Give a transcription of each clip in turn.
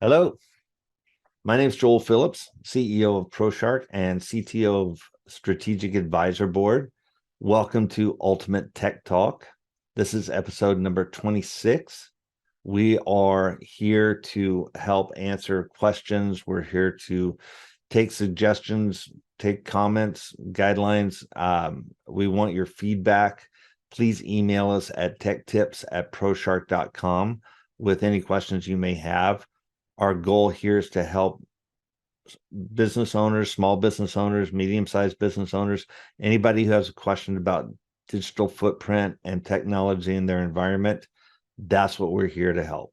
Hello, my name is Joel Phillips, CEO of Proshark and CTO of Strategic Advisor Board. Welcome to Ultimate Tech Talk. This is episode number 26. We are here to help answer questions. We're here to take suggestions, take comments, guidelines. We want your feedback. Please email us at techtips@proshark.com with any questions you may have. Our goal here is to help business owners, small business owners, medium-sized business owners, anybody who has a question about digital footprint and technology in their environment. That's what we're here to help.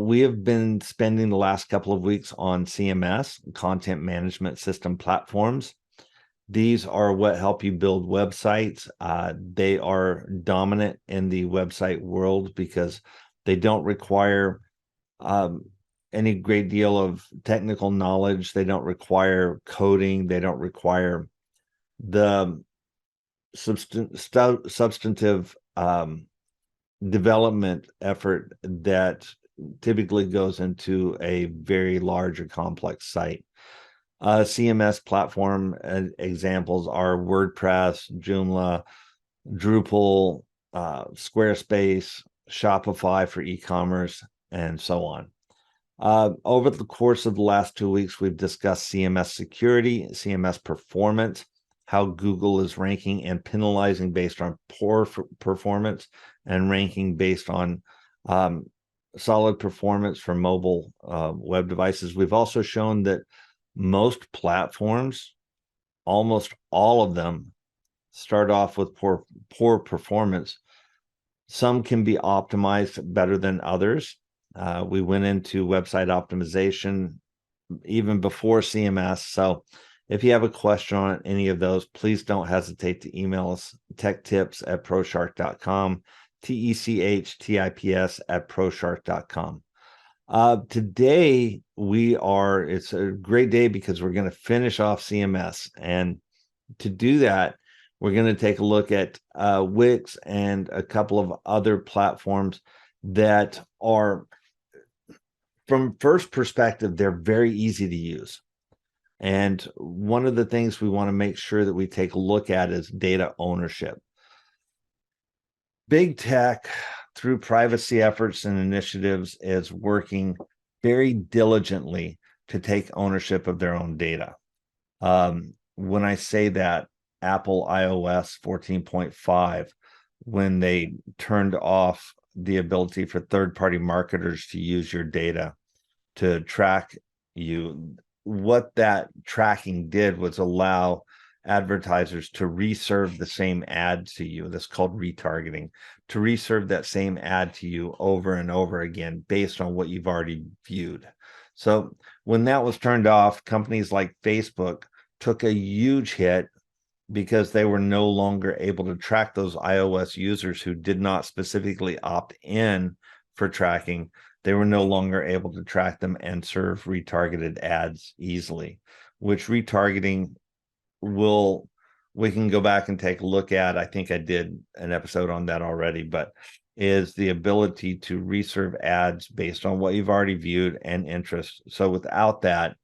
We have been spending the last couple of weeks on CMS, content management system platforms. These are what help you build websites. They are dominant in the website world because they don't require any great deal of technical knowledge. They don't require coding. They don't require the substantive development effort that typically goes into a very large or complex site. CMS platform examples are WordPress, Joomla, Drupal, Squarespace, Shopify for e-commerce, and so on. Over the course of the last 2 weeks, we've discussed CMS security, CMS performance, how Google is ranking and penalizing based on poor performance and ranking based on solid performance for mobile web devices. We've also shown that most platforms, almost all of them, start off with poor performance. Some can be optimized better than others. We went into website optimization even before CMS. So if you have a question on any of those, please don't hesitate to email us, techtips@proshark.com, techtips@proshark.com. Today, it's a great day because we're going to finish off CMS. And to do that, we're going to take a look at Wix and a couple of other platforms that are, from first perspective, they're very easy to use. And one of the things we want to make sure that we take a look at is data ownership. Big tech, through privacy efforts and initiatives, is working very diligently to take ownership of their own data. When I say that, Apple iOS 14.5, when they turned off the ability for third-party marketers to use your data to track you, what that tracking did was allow advertisers to reserve the same ad to you. That's called retargeting, to reserve that same ad to you over and over again based on what you've already viewed. So when that was turned off, companies like Facebook took a huge hit because they were no longer able to track those iOS users who did not specifically opt in for tracking. They were no longer able to track them and serve retargeted ads easily, which retargeting we can go back and take a look at. I think I did an episode on that already, but is the ability to reserve ads based on what you've already viewed and interest. So without that,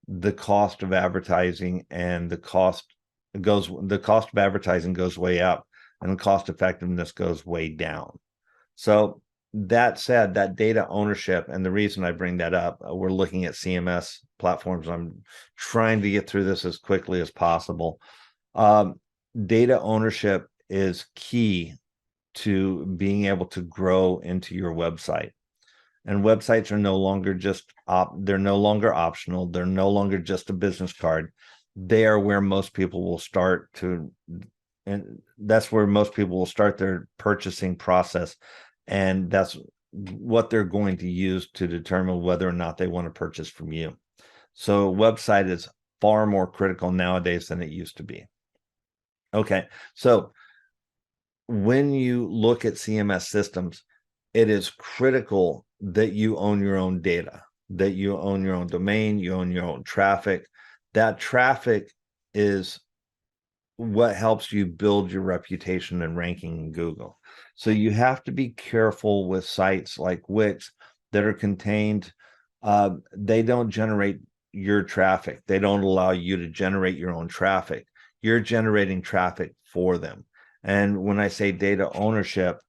the cost of advertising and the cost of advertising goes way up and the cost effectiveness goes way down. So that said, that data ownership, and the reason I bring that up, we're looking at CMS platforms. I'm trying to get through this as quickly as possible. Data ownership is key to being able to grow into your website. And websites are no longer they're no longer optional. They're no longer just a business card. They are where most people will start and that's where most people will start their purchasing process. And that's what they're going to use to determine whether or not they want to purchase from you. So website is far more critical nowadays than it used to be. Okay, so when you look at CMS systems, it is critical that you own your own data, that you own your own domain, you own your own traffic. That traffic is what helps you build your reputation and ranking in Google. So you have to be careful with sites like Wix that are contained They don't generate your traffic. They don't allow you to generate your own traffic. You're generating traffic for them. And when I say data ownership,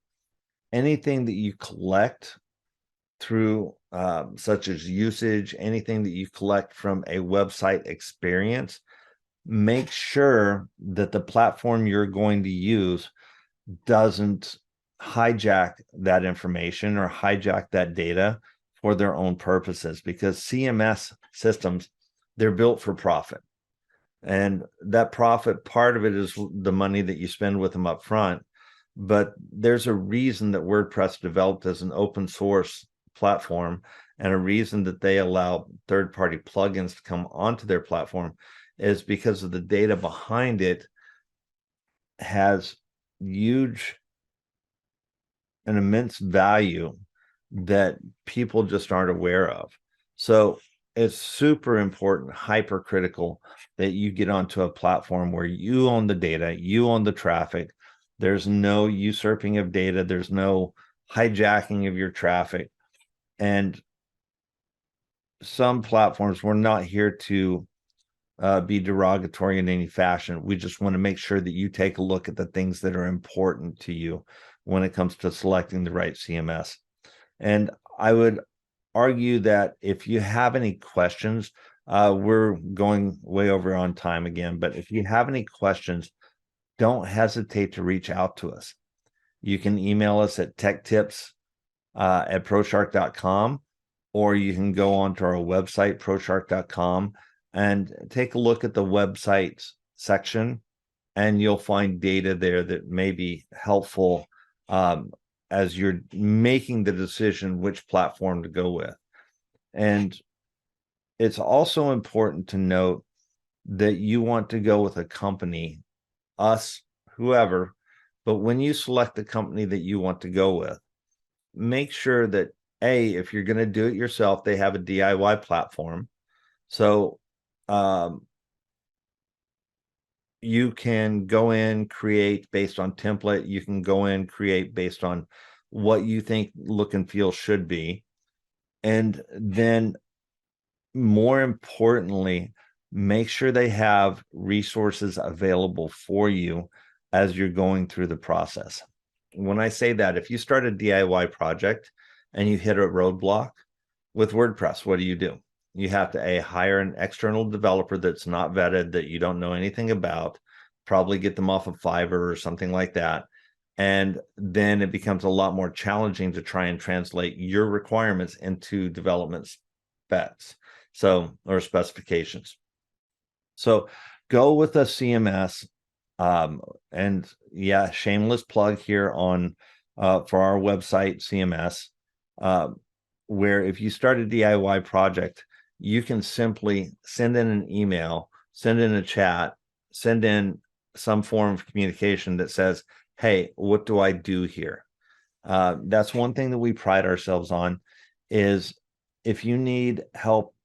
anything that you collect through such as usage, anything that you collect from a website experience, make sure that the platform you're going to use doesn't hijack that information or hijack that data for their own purposes, because CMS systems, they're built for profit. And that profit, part of it is the money that you spend with them up front. But there's a reason that WordPress developed as an open source platform, and a reason that they allow third-party plugins to come onto their platform is because of the data behind it has huge and immense value that people just aren't aware of. So it's super important, hypercritical, that you get onto a platform where you own the data, you own the traffic. There's no usurping of data. There's no hijacking of your traffic. And some platforms, we're not here to be derogatory in any fashion. We just want to make sure that you take a look at the things that are important to you when it comes to selecting the right CMS. And I would argue that if you have any questions, we're going way over on time again, but if you have any questions, don't hesitate to reach out to us. You can email us at techtips at proshark.com, or you can go onto our website, proshark.com, and take a look at the website section, and you'll find data there that may be helpful as you're making the decision which platform to go with. And it's also important to note that you want to go with a company, us, whoever, but when you select the company that you want to go with, make sure that, A, if you're going to do it yourself, they have a DIY platform. So you can go in, create based on template. You can go in, create based on what you think look and feel should be. And then more importantly, make sure they have resources available for you as you're going through the process. When I say that, if you start a DIY project and you hit a roadblock with WordPress, what do? You have to hire an external developer that's not vetted, that you don't know anything about, probably get them off of Fiverr or something like that. And then it becomes a lot more challenging to try and translate your requirements into development specs, or specifications. So go with a CMS. And yeah, shameless plug here on for our website CMS, where if you start a DIY project, you can simply send in an email, send in a chat, send in some form of communication that says, hey, what do I do here? That's one thing that we pride ourselves on, is if you need help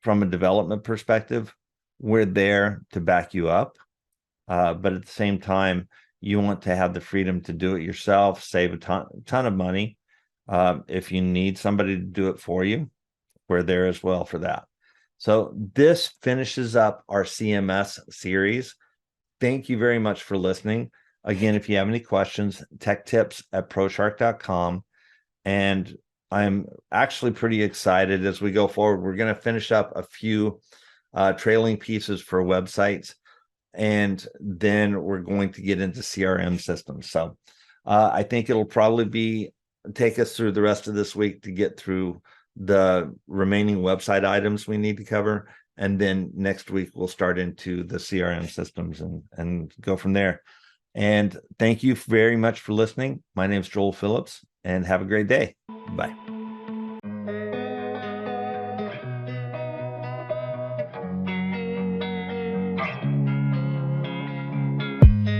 from a development perspective, we're there to back you up. But at the same time, you want to have the freedom to do it yourself, save a ton of money. If you need somebody to do it for you, we're there as well for that. So this finishes up our CMS series. Thank you very much for listening. Again, if you have any questions, techtips@proshark.com. And I'm actually pretty excited as we go forward. We're going to finish up a few trailing pieces for websites, and then we're going to get into CRM systems. So I think it'll probably take us through the rest of this week to get through the remaining website items we need to cover. And then next week, we'll start into the CRM systems and go from there. And thank you very much for listening. My name is Joel Phillips, and have a great day. Bye.